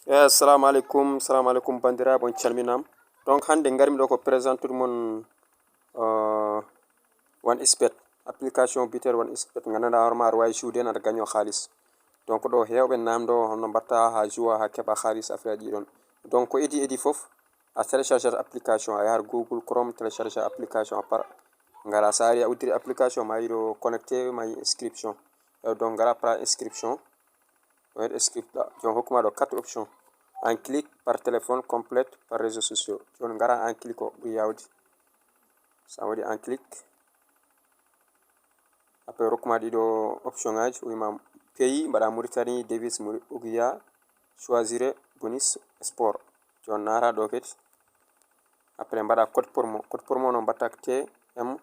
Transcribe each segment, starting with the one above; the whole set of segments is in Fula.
Assalamu alaikum bandiraɓe on calminama. Donc hande garmi ɗo ko présentude mon one xbet application biteɗo one xbet ganduɗa hoorema aɗa wawi joude aɗa gagno halis. Donc ɗo hewɓe namdo hono mbatta ha joua ha keɓa halis affaire ɗi ɗon. Donc ko idi foof a télécharge application a yahata google chrome télécharge application a par gara sa ari a uddiri application ma yiɗo connecté ma yi inscription donc gara pra inscription on hokkuma ɗo 4 options. Un clic par téléphone complète par réseaux sociaux. On gara un clic au yawdi. Ça veut dire un clic. Après rokuma dido option ngaji wima pays mbaɗa Mauritanie devise Ouguiya choisir bonus sport. On nara ɗo kadi. Après mbaɗa code promo no mbatta TM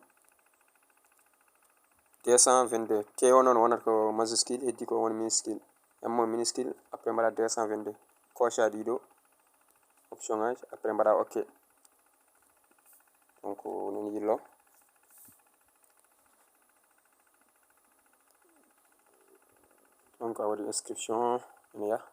222. T on non wonata ko majuscule heddi ko woni minuscule. M minuscule après mbaɗa 222. Cocha ɗiɗo option ngaji après mbaɗa ok. Donc non yillo donc a waɗi inscription ene yaha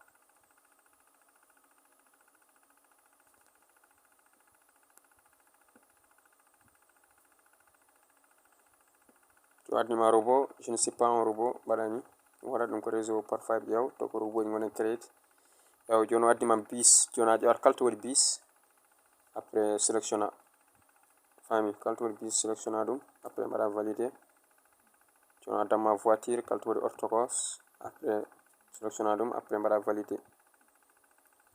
to addima robot je ne suis pas un robot mbaɗani waɗa ɗum ko réseau par five ƴeew to ko robot ji gonen créate ƴeew joni addima bis joni a ƴewat kala to waɗi bis après sélectionna fami kala to waɗi bis sélectionna ɗum après mbaɗa validé joni addama voiture kala to waɗi orthocross après sélectionna ɗum après mbaɗa validé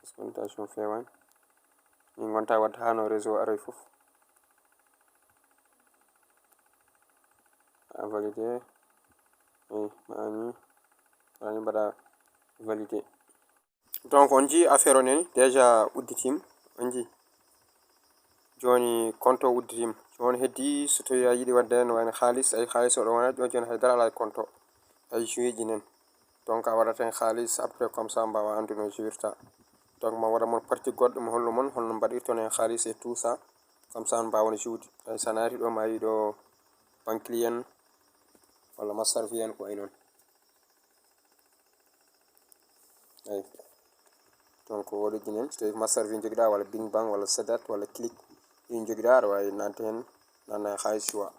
disponitation fewani min gonta wadde hano réseau aroy foof a validé mani wani mbaɗa validé. Donc on ji affaire on en déjà udditima on ji joni compte o udditima joni heddi so tawi a yiiɗi wadde no wayno halis ay halis o ɗo wona joni haydara ala e compte o ay jouer ji nen donc a waɗata hen halis après comme ça mbawa andude no jouirta. Donc ma waɗa mon partie goɗɗo mi hollo mon holno mbaɗirton hen halis et tout ça comme ça on mbawa joude ay sa naati ɗo ma yi ɗo Bankly en walla Mastarvi en ko way non ay donc woɗo jinen so tawi Mastarvi joguiɗa walla Bing Bang walla Sedat walla Click ɗin joguiɗa aɗa wawi nande hen nanna halis joua.